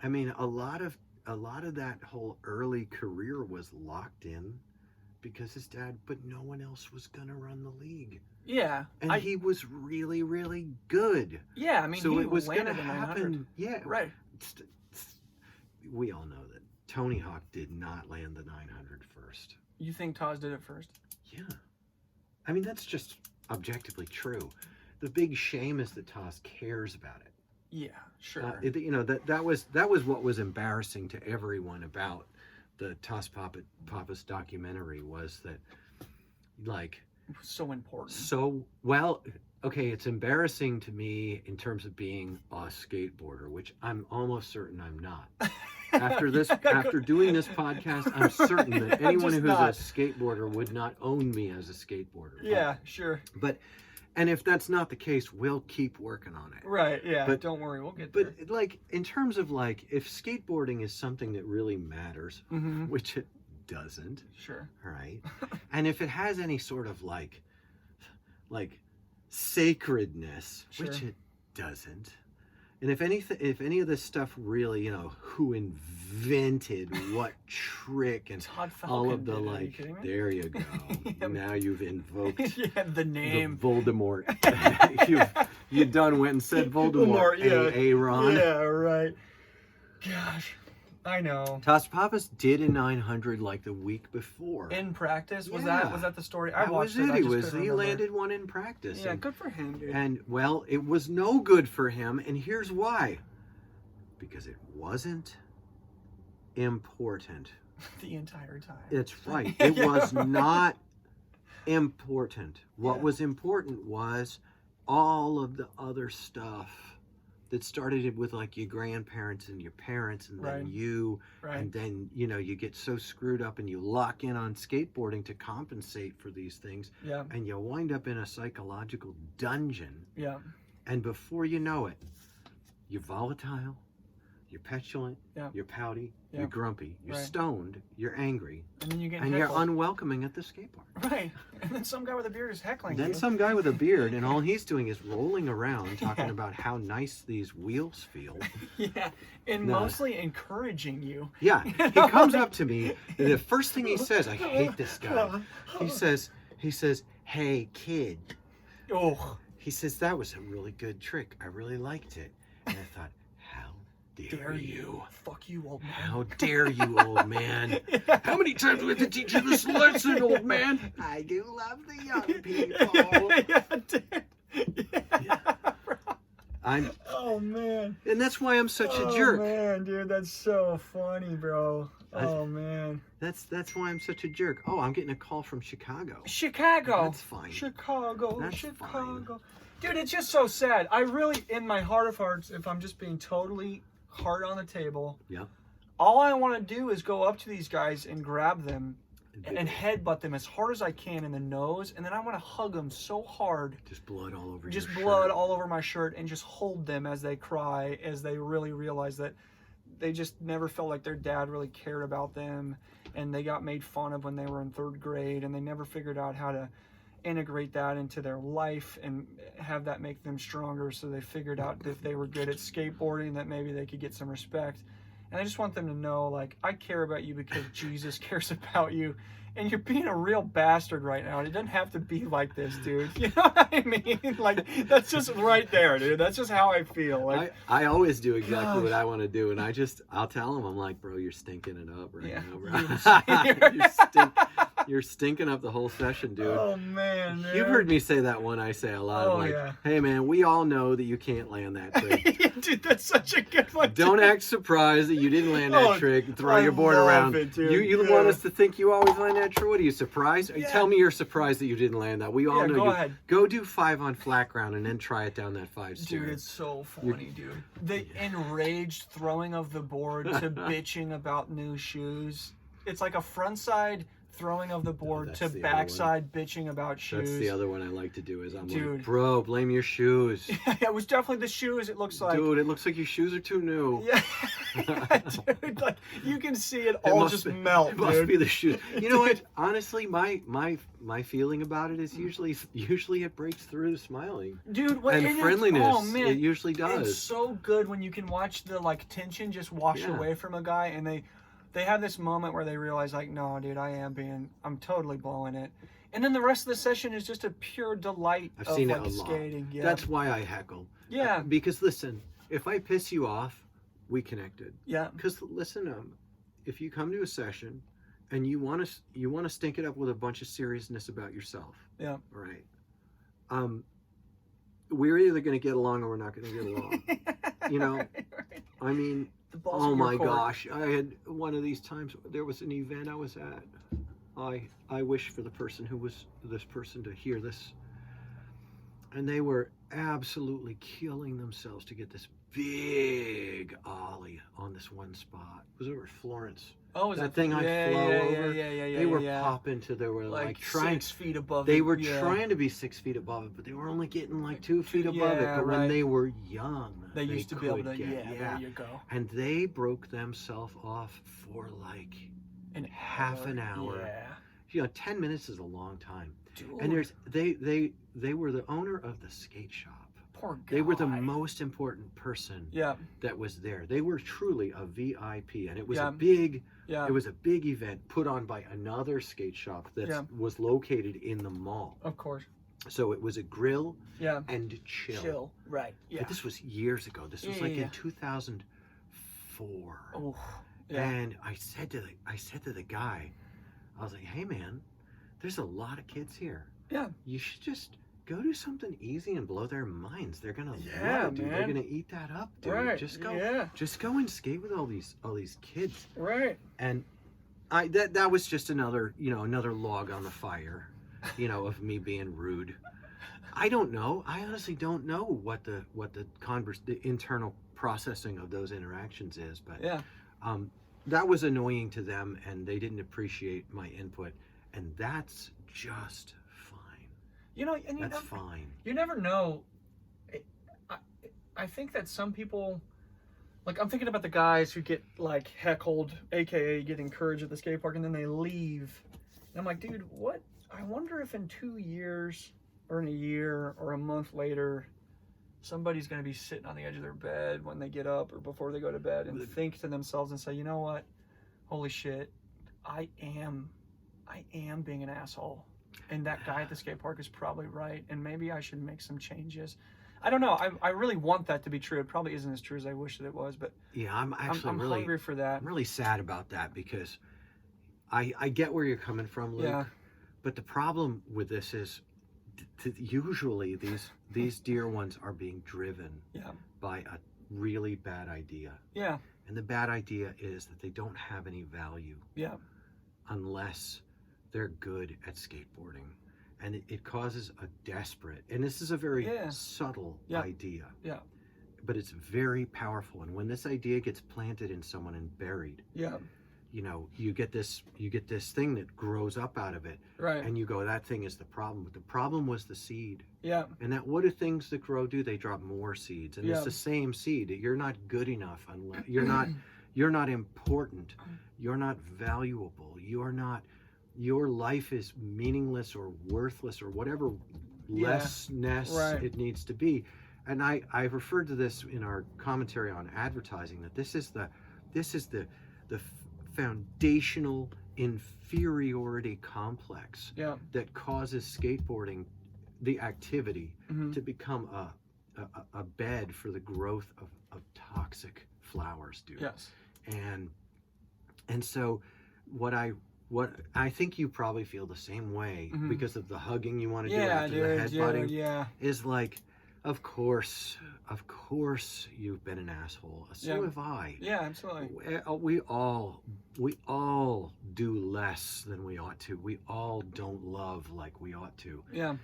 I mean, a lot of that whole early career was locked in because his dad, but no one else was gonna run the league. Yeah. And he was really, really good. Yeah, I mean, So he it was landed gonna the 900. happen. Yeah, Right. We all know that Tony Hawk did not land the 900 first. You think Taz did it first? Yeah. I mean, that's just objectively true. The big shame is that Taz cares about it. Yeah, sure. You know, that was what was embarrassing to everyone about the Taz Pappas documentary was that, like, It was so important. so well. Okay, it's embarrassing to me in terms of being a skateboarder, which I'm almost certain I'm not. After this, after doing this podcast, I'm certain that anyone just who's not. a skateboarder would not own me as a skateboarder. Yeah, sure. And if that's not the case, we'll keep working on it. Right, yeah. But- don't worry, we'll get there. But like in terms of like if skateboarding is something that really matters, Mm-hmm. which it doesn't, Sure. right? And if it has any sort of like sacredness, which Sure. it doesn't. And if any of this stuff really, you know, who invented what trick and Todd Falcon all of the did it, are you like, kidding me? there you go. Yeah. Now you've invoked yeah, the name. the Voldemort. you done went and said Voldemort. yeah. Aaron. Yeah, right. Gosh, I know. Taz Pappas did a 900 like the week before. In practice, was Yeah. that the story? I That watched was it. I He just was couldn't he remember. landed one in practice. Yeah, and, good for him, dude. and well, it was no good for him, and here's why. Because it wasn't important. The entire time. It's right. It Yeah, was right. not important. What Yeah. was important was all of the other stuff that started with like your grandparents and your parents and then Right. you Right. and then you know you get so screwed up and you lock in on skateboarding to compensate for these things Yeah. and you wind up in a psychological dungeon Yeah. and before you know it you're volatile, you're petulant, Yeah. you're pouty, Yeah. you're grumpy, you're Right. stoned, you're angry, And then you get and you're heckled. unwelcoming at the skate park. Right. And then some guy with a beard is heckling Then you. some guy with a beard, and all he's doing is rolling around talking Yeah. about how nice these wheels feel. Yeah. And No. mostly encouraging you. Yeah, he know, comes like- up to me, and the first thing he says, I hate this guy. He says, "Hey kid," Oh, he says, "that was a really good trick. I really liked it." And I thought, how dare you? Fuck you, old man. How dare you, old man? How many times do we have to teach you this lesson, old man? I do love the young people. yeah, dude. Yeah. bro. I'm, Oh man. and that's why I'm such a Oh jerk. man, dude, that's so funny, bro. I- Oh man. That's why I'm such a jerk. Oh, I'm getting a call from Chicago. Chicago. That's fine. Chicago. That's Chicago. Dude, it's just so sad. I really, in my heart of hearts, if I'm just being totally hard on the table, Yeah. all I want to do is go up to these guys and grab them and headbutt them as hard as I can in the nose, and then I want to hug them so hard, Just blood all over just your blood shirt. all over my shirt, and just hold them as they cry, as they really realize that they just never felt like their dad really cared about them, and they got made fun of when they were in 3rd grade, and they never figured out how to integrate that into their life and have that make them stronger. So they figured out that if they were good at skateboarding, that maybe they could get some respect. And I just want them to know, like, I care about you because Jesus cares about you. And you're being a real bastard right now. And it doesn't have to be like this, dude. You know what I mean? Like, that's just right there, dude. That's just how I feel. Like, I always do exactly gosh. what I want to do, and I'll tell them, I'm like, bro, you're stinking it up right Yeah. now, bro. You're stinking up the whole session, dude. Oh, man. You've heard me say that one. I say a lot. Oh, I'm like, yeah. hey, man, we all know that you can't land that trick. Dude, that's such a good one. Don't dude. act surprised that you didn't land that Oh, trick and throw I your board love around. it, dude. You Yeah. want us to think you always land that trick? What are you surprised? Yeah. Tell me you're surprised that you didn't land that. We all Yeah, know go you. ahead. Go do 5 on flat ground and then try it down that 5 stair. Dude, it's so funny, dude. The enraged throwing of the board to bitching about new shoes. It's like a frontside throwing of the board that's to the other backside bitching about shoes. That's the other one I like to do. Is I'm Dude. like, bro, blame your shoes. Yeah, it was definitely the shoes. It looks like. Dude, it looks like your shoes are too new. Yeah, dude. Like you can see it all must just be- melt, It must dude. be the shoes. You know what? Dude. Honestly, my feeling about it is usually it breaks through to smiling Dude, what, and it's- friendliness. Oh man, It usually does. It's so good when you can watch the like tension just wash Yeah. away from a guy, and they have this moment where they realize like, no, dude, I'm totally blowing it, and then the rest of the session is just a pure delight I've of seen like it a lot. skating. Yeah, That's why I heckle. Yeah. Because listen, if I piss you off, we connected. yeah, Because listen, if you come to a session and you want to stink it up with a bunch of seriousness about yourself, yeah. all right? We're either going to get along or we're not going to get along. You know, Right. I mean, The ball's oh in your my court. gosh, I had one of these times. There was an event I was at. I wish for this person to hear this. And they were absolutely killing themselves to get this big ollie on this one spot. It was over at Florence. Oh, is That it thing I yeah, flow yeah, over. Yeah, They were yeah. popping to. They were like trying. 6 feet above. They it, were yeah. trying to be 6 feet above it, but they were only getting like 2 feet above it. Yeah, But right. when they were young, They used to be able could to. get- Yeah, there you go. And they broke themselves off for like half an hour. Yeah. You know, 10 minutes is a long time. Dude, And they were the owner of the skate shop. poor guy. They were the most important person Yeah, that was there. They were truly a VIP, and it was Yeah. a big yeah. it was a big event put on by another skate shop that Yeah. was located in the mall. Of course. So it was a grill Yeah. and chill. Chill. Right. Yeah. But this was years ago. This was Yeah, like yeah, in 2004. Oh. Yeah. And I said to the guy, I was like, "Hey man, there's a lot of kids here. Yeah. You should just go do something easy and blow their minds. They're gonna Yeah, love it, dude. They're man. gonna eat that up, dude. Right. Just go, Yeah. just go and skate with all these kids." Right. And that was just another log on the fire, of me being rude. I don't know. I honestly don't know what the internal processing of those interactions is, but Yeah. that was annoying to them, and they didn't appreciate my input, and that's just fine. And That's fine. you never know. I think that some people, like, I'm thinking about the guys who get like heckled, aka get encouraged at the skate park, and then they leave. And I'm like, dude, what? I wonder if in 2 years or in a year or a month later, somebody's going to be sitting on the edge of their bed when they get up or before they go to bed and think to themselves and say, you know what? Holy shit, I am being an asshole. And that guy at the skate park is probably right. And maybe I should make some changes. I don't know. I really want that to be true. It probably isn't as true as I wish that it was, but Yeah, I'm actually I'm hungry for that. I'm really sad about that, because I get where you're coming from, Luke. Yeah. But the problem with this is usually these dear ones are being driven Yeah. by a really bad idea. Yeah. And the bad idea is that they don't have any value Yeah. unless they're good at skateboarding. And it causes a desperate, and this is a very Yeah. subtle Yeah. idea. Yeah. But it's very powerful. And when this idea gets planted in someone and buried, Yeah. you get this thing that grows up out of it, Right. and you go, that thing is the problem. But the problem was the seed. Yeah. And that, what do things that grow do? They drop more seeds, and Yeah. it's the same seed. You're not good enough unless you're not important. You're not valuable. Your life is meaningless or worthless or whatever Yeah. lessness Right. it needs to be. And I referred to this in our commentary on advertising, that this is This is the foundational inferiority complex that causes skateboarding, the activity, to become a bed for the growth of toxic flowers, dude. Yes. And so what I think you probably feel the same way because of the hugging you want to do after the headbutting. Is like, of course you've been an asshole. So have I. Yeah, absolutely. We all do less than we ought to. We all don't love like we ought to. Yeah.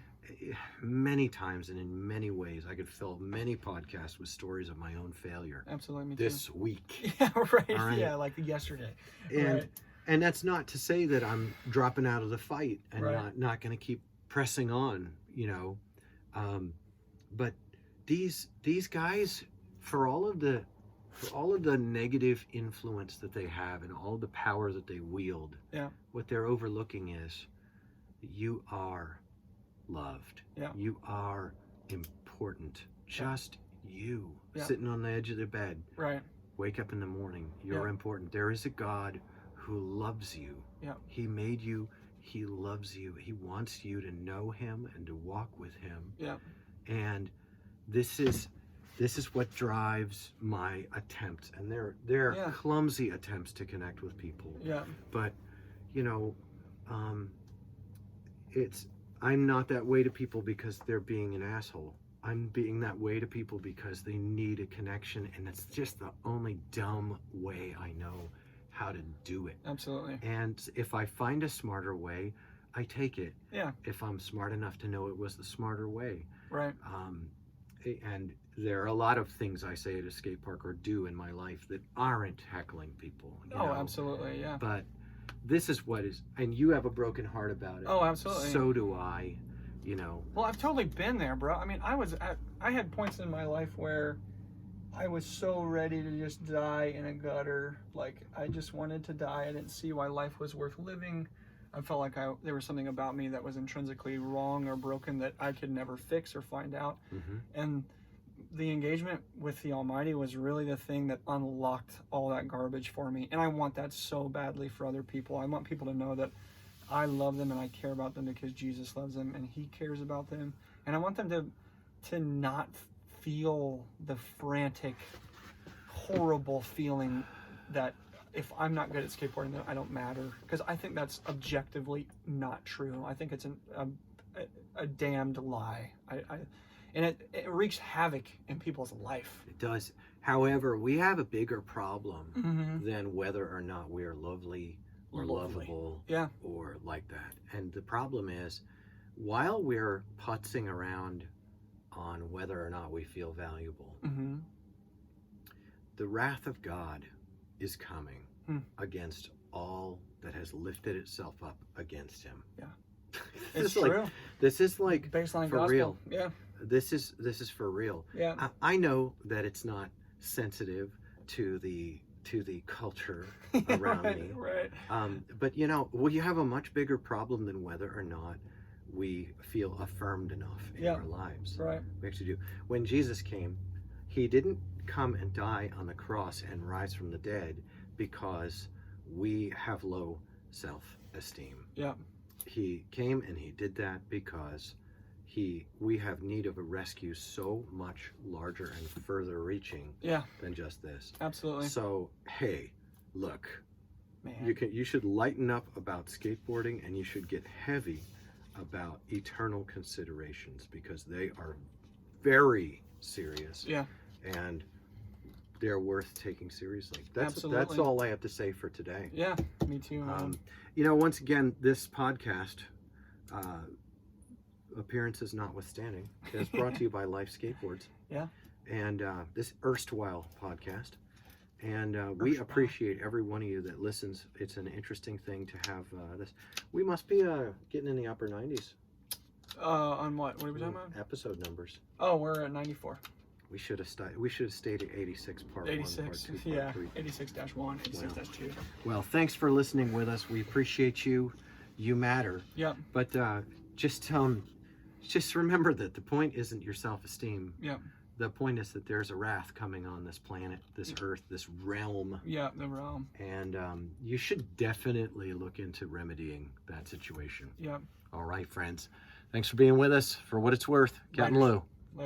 Many times and in many ways, I could fill many podcasts with stories of my own failure. Absolutely, me this too. week. Yeah, right. All right. Yeah, like yesterday. And that's not to say that I'm dropping out of the fight and not going to keep pressing on, you know. But these guys, for all of the negative influence that they have and all the power that they wield, what they're overlooking is you are loved. Yeah. You are important. Just you sitting on the edge of the bed. Right. Wake up in the morning. You're important. There is a God who loves you. Yeah. He made you. He loves you. He wants you to know him and to walk with him. Yeah. And this is what drives my attempts, and they're clumsy attempts to connect with people. Yeah. But you know, I'm not that way to people because they're being an asshole. I'm being that way to people because they need a connection, and it's just the only dumb way I know how to do it. Absolutely. And if I find a smarter way, I take it. Yeah. If I'm smart enough to know it was the smarter way. Right. And there are a lot of things I say at a skate park or do in my life that aren't heckling people. You know? Absolutely, yeah. But this is what is, and you have a broken heart about it. Oh, absolutely. So do I, you know. Well, I've totally been there, bro. I mean, I had points in my life where I was so ready to just die in a gutter. Like, I just wanted to die. I didn't see why life was worth living. I felt like there was something about me that was intrinsically wrong or broken that I could never fix or find out. And the engagement with the Almighty was really the thing that unlocked all that garbage for me. And I want that so badly for other people. I want people to know that I love them and I care about them because Jesus loves them and he cares about them. And I want them to not feel the frantic, horrible feeling that if I'm not good at skateboarding, then I don't matter. Because I think that's objectively not true. I think it's a damned lie. And it wreaks havoc in people's life. It does. However, we have a bigger problem than whether or not we are lovely or lovable or like that. And the problem is, while we're putzing around on whether or not we feel valuable, the wrath of God is coming against all that has lifted itself up against him. Yeah. It's true. This is like baseline for gospel. Real. Yeah. This is for real. Yeah. I know that it's not sensitive to the culture around me. Right. But you know, you have a much bigger problem than whether or not we feel affirmed enough in our lives. Right. We actually do. When Jesus came, he didn't come and die on the cross and rise from the dead because we have low self-esteem. Yeah. He came and he did that because we have need of a rescue so much larger and further reaching than just this. Absolutely. So, hey, look, man. You should lighten up about skateboarding and you should get heavy about eternal considerations because they are very serious. Yeah. And they're worth taking seriously. That's all I have to say for today. Yeah, me too. You know, once again, this podcast, appearances notwithstanding, is brought to you by Life Skateboards. Yeah. And this erstwhile podcast. And we appreciate every one of you that listens. It's an interesting thing to have this. We must be getting in the upper 90s. On what? What are we talking about? Episode numbers. Oh, we're at 94. We should have stayed at 86 part 86, 1, part 2, part 3. 86-1, 86-2. Well, thanks for listening with us. We appreciate you. You matter. Yeah. But just remember that the point isn't your self-esteem. Yeah. the point is that there's a wrath coming on this planet, this earth, this realm. Yeah, the realm. And you should definitely look into remedying that situation. Yeah. All right, friends. Thanks for being with us. For what it's worth, CapmLew.